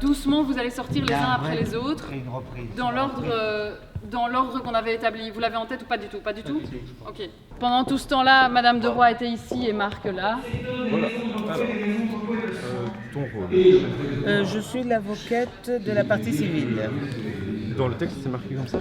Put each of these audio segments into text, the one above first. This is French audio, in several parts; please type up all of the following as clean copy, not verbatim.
Doucement, vous allez sortir les uns après les autres, Et une reprise. dans l'ordre qu'on avait établi. Vous l'avez en tête ou pas du tout? Pas du tout. Ok. Pendant tout ce temps-là, Madame de Roy était ici et Marc là. Voilà. Alors, ton rôle. Je suis l'avocate de la partie civile. Dans le texte, c'est marqué comme ça?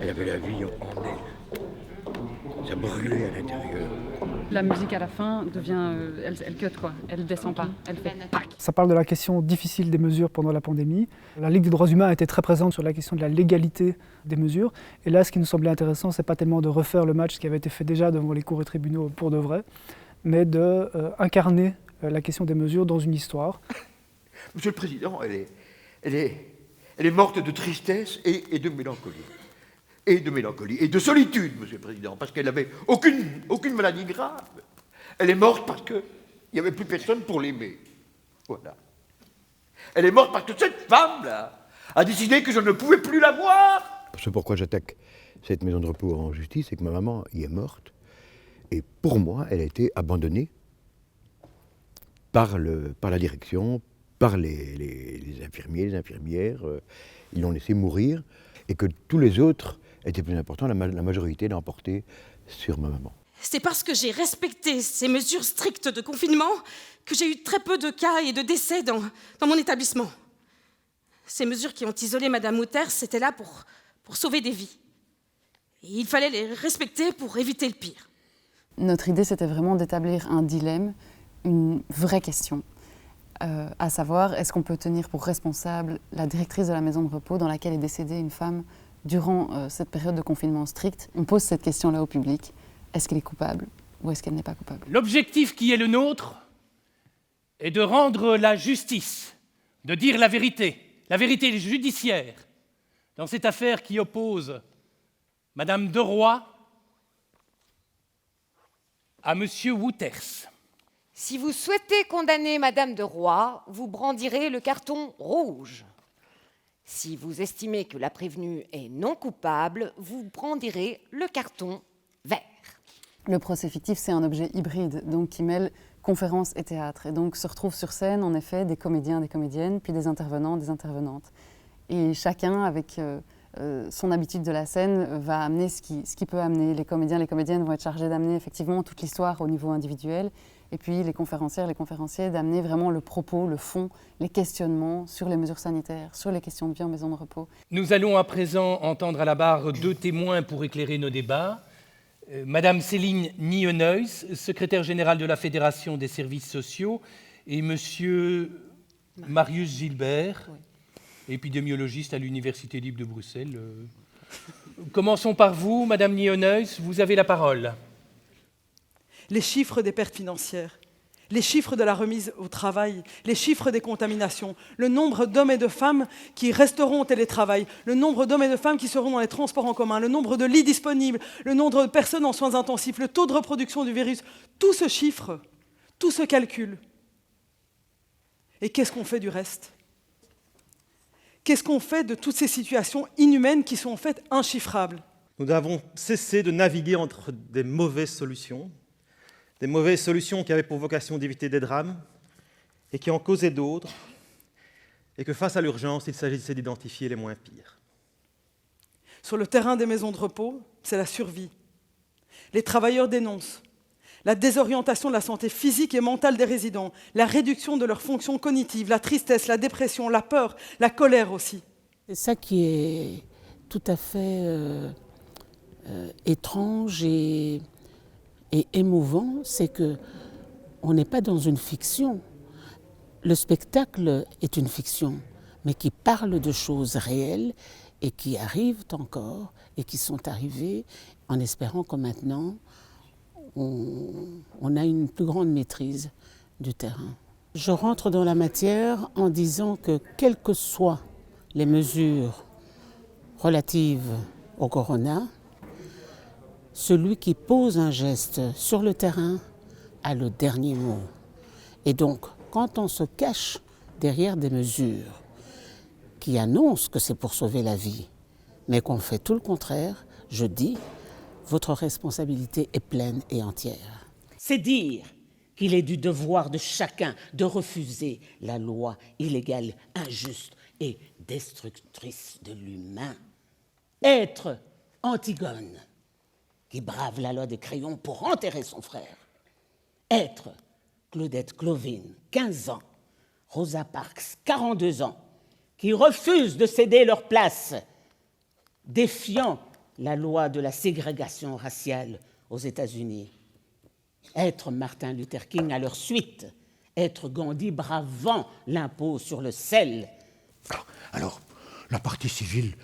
Elle avait la vie en elle. Ça brûlait à l'intérieur. La musique à la fin devient, elle cut quoi, elle descend pas, elle fait pack. Ça parle de la question difficile des mesures pendant la pandémie. La Ligue des droits humains a été très présente sur la question de la légalité des mesures. Et là, ce qui nous semblait intéressant, c'est pas tellement de refaire le match qui avait été fait déjà devant les cours et tribunaux pour de vrai, mais d'incarner la question des mesures dans une histoire. Monsieur le Président, elle est morte de tristesse et de mélancolie. Et de mélancolie, et de solitude, Monsieur le Président, parce qu'elle n'avait aucune maladie grave. Elle est morte parce qu'il n'y avait plus personne pour l'aimer. Voilà. Elle est morte parce que cette femme-là a décidé que je ne pouvais plus la voir. C'est pourquoi j'attaque cette maison de repos en justice, c'est que ma maman y est morte. Et pour moi, elle a été abandonnée par la direction, par les infirmiers, les infirmières. Ils l'ont laissée mourir, et que tous les autres était plus important, la majorité l'a emporté sur ma maman. C'est parce que j'ai respecté ces mesures strictes de confinement que j'ai eu très peu de cas et de décès dans mon établissement. Ces mesures qui ont isolé Madame Wouters, c'était là pour sauver des vies. Et il fallait les respecter pour éviter le pire. Notre idée, c'était vraiment d'établir un dilemme, une vraie question. À savoir, est-ce qu'on peut tenir pour responsable la directrice de la maison de repos dans laquelle est décédée une femme durant cette période de confinement strict? On pose cette question-là au public. Est-ce qu'elle est coupable ou est-ce qu'elle n'est pas coupable? L'objectif qui est le nôtre est de rendre la justice, de dire la vérité judiciaire dans cette affaire qui oppose Madame de Roy à Monsieur Wouters. Si vous souhaitez condamner Madame de Roy, vous brandirez le carton rouge. Si vous estimez que la prévenue est non coupable, vous brandirez le carton vert. Le procès fictif, c'est un objet hybride, donc qui mêle conférences et théâtre. Et donc se retrouvent sur scène, en effet, des comédiens, des comédiennes, puis des intervenants, des intervenantes. Et chacun, avec son habitude de la scène, va amener ce qu'il peut amener. Les comédiens, les comédiennes vont être chargés d'amener effectivement toute l'histoire au niveau individuel. Et puis les conférencières, les conférenciers, d'amener vraiment le propos, le fond, les questionnements sur les mesures sanitaires, sur les questions de vie en maison de repos. Nous allons à présent entendre à la barre 2 témoins pour éclairer nos débats. Madame Céline Nienhuys, secrétaire générale de la Fédération des services sociaux, et Monsieur Marius Gilbert, épidémiologiste à l'Université libre de Bruxelles. Commençons par vous, Madame Nienhuys, vous avez la parole. Les chiffres des pertes financières, les chiffres de la remise au travail, les chiffres des contaminations, le nombre d'hommes et de femmes qui resteront au télétravail, le nombre d'hommes et de femmes qui seront dans les transports en commun, le nombre de lits disponibles, le nombre de personnes en soins intensifs, le taux de reproduction du virus, tout se chiffre, tout se calcule. Et qu'est-ce qu'on fait du reste? Qu'est-ce qu'on fait de toutes ces situations inhumaines qui sont en fait inchiffrables? Nous avons cessé de naviguer entre des mauvaises solutions qui avaient pour vocation d'éviter des drames et qui en causaient d'autres, et que face à l'urgence, il s'agissait d'identifier les moins pires. Sur le terrain des maisons de repos, c'est la survie. Les travailleurs dénoncent la désorientation de la santé physique et mentale des résidents, la réduction de leurs fonctions cognitives, la tristesse, la dépression, la peur, la colère aussi. C'est ça qui est tout à fait étrange et émouvant, c'est qu'on n'est pas dans une fiction. Le spectacle est une fiction, mais qui parle de choses réelles et qui arrivent encore et qui sont arrivées en espérant que maintenant, on a une plus grande maîtrise du terrain. Je rentre dans la matière en disant que quelles que soient les mesures relatives au corona, celui qui pose un geste sur le terrain a le dernier mot. Et donc, quand on se cache derrière des mesures qui annoncent que c'est pour sauver la vie, mais qu'on fait tout le contraire, je dis, votre responsabilité est pleine et entière. C'est dire qu'il est du devoir de chacun de refuser la loi illégale, injuste et destructrice de l'humain. Être Antigone, qui brave la loi des crayons pour enterrer son frère. Être Claudette Clovin, 15 ans, Rosa Parks, 42 ans, qui refusent de céder leur place, défiant la loi de la ségrégation raciale aux États-Unis. Être Martin Luther King à leur suite, être Gandhi bravant l'impôt sur le sel. Alors la partie civile,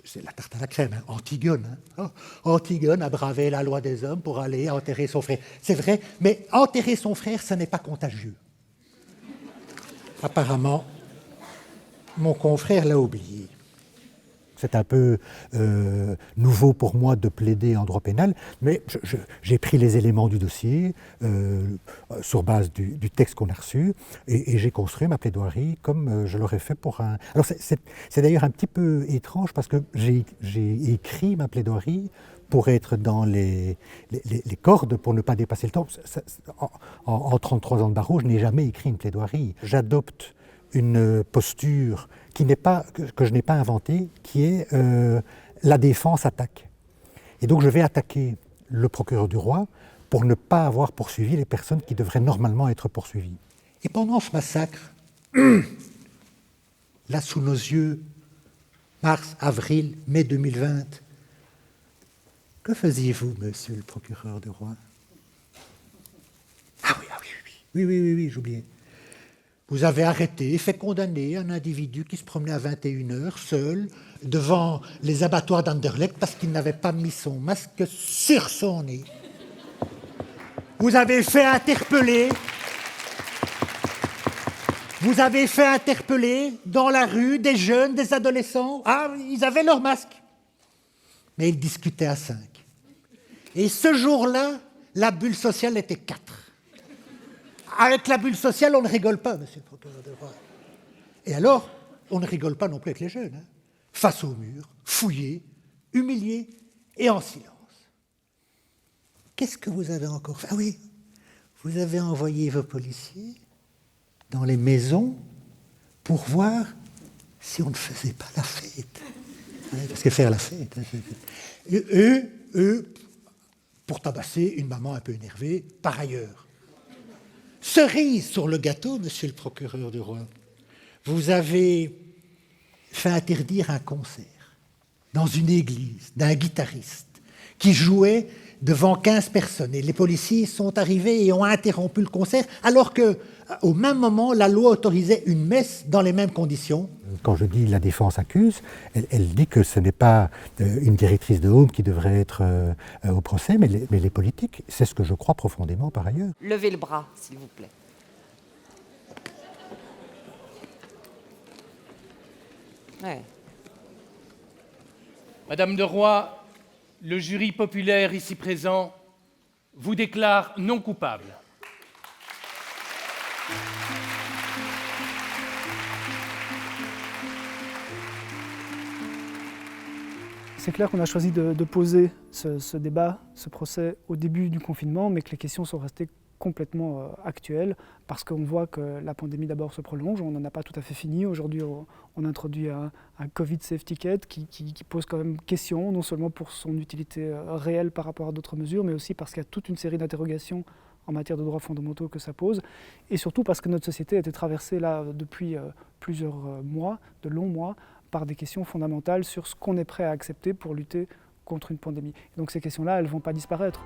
c'est la tarte à la crème, hein. Antigone. Hein. Oh, Antigone a bravé la loi des hommes pour aller enterrer son frère. C'est vrai, mais enterrer son frère, ça n'est pas contagieux. Apparemment, mon confrère l'a oublié. C'est un peu nouveau pour moi de plaider en droit pénal, mais j'ai pris les éléments du dossier sur base du texte qu'on a reçu et j'ai construit ma plaidoirie comme je l'aurais fait pour un... Alors c'est d'ailleurs un petit peu étrange parce que j'ai écrit ma plaidoirie pour être dans les cordes, pour ne pas dépasser le temps. En 33 ans de barreau, je n'ai jamais écrit une plaidoirie. J'adopte une posture que je n'ai pas inventée, qui est la défense attaque. Et donc je vais attaquer le procureur du roi pour ne pas avoir poursuivi les personnes qui devraient normalement être poursuivies. Et pendant ce massacre, là sous nos yeux, mars, avril, mai 2020, que faisiez-vous, monsieur le procureur du roi? Oui, j'oubliais. Vous avez arrêté et fait condamner un individu qui se promenait à 21h, seul, devant les abattoirs d'Anderlecht parce qu'il n'avait pas mis son masque sur son nez. Vous avez fait interpeller dans la rue des jeunes, des adolescents. Ah, ils avaient leur masque. Mais ils discutaient à 5. Et ce jour-là, la bulle sociale était 4. Avec la bulle sociale, on ne rigole pas, monsieur le procureur du roi. Et alors, on ne rigole pas non plus avec les jeunes. Hein. Face au mur, fouillés, humiliés et en silence. Qu'est-ce que vous avez encore fait? Ah oui, vous avez envoyé vos policiers dans les maisons pour voir si on ne faisait pas la fête. Ouais, parce que faire la fête... Hein, eux, pour tabasser une maman un peu énervée, par ailleurs. Cerise sur le gâteau, monsieur le procureur du roi, vous avez fait interdire un concert dans une église d'un guitariste qui jouait devant 15 personnes. Et les policiers sont arrivés et ont interrompu le concert, alors qu'au même moment, la loi autorisait une messe dans les mêmes conditions. Quand je dis la défense accuse, elle dit que ce n'est pas une directrice de Home qui devrait être au procès, mais les politiques. C'est ce que je crois profondément par ailleurs. Levez le bras, s'il vous plaît. Ouais. Madame de Roy, le jury populaire ici présent vous déclare non coupable. C'est clair qu'on a choisi de poser ce débat, ce procès au début du confinement, mais que les questions sont restées complètement actuelles, parce qu'on voit que la pandémie d'abord se prolonge, on n'en a pas tout à fait fini. Aujourd'hui, on introduit un Covid Safety Kit qui pose quand même question, non seulement pour son utilité réelle par rapport à d'autres mesures, mais aussi parce qu'il y a toute une série d'interrogations en matière de droits fondamentaux que ça pose, et surtout parce que notre société a été traversée là depuis plusieurs mois, de longs mois, par des questions fondamentales sur ce qu'on est prêt à accepter pour lutter contre une pandémie. Donc ces questions-là, elles ne vont pas disparaître.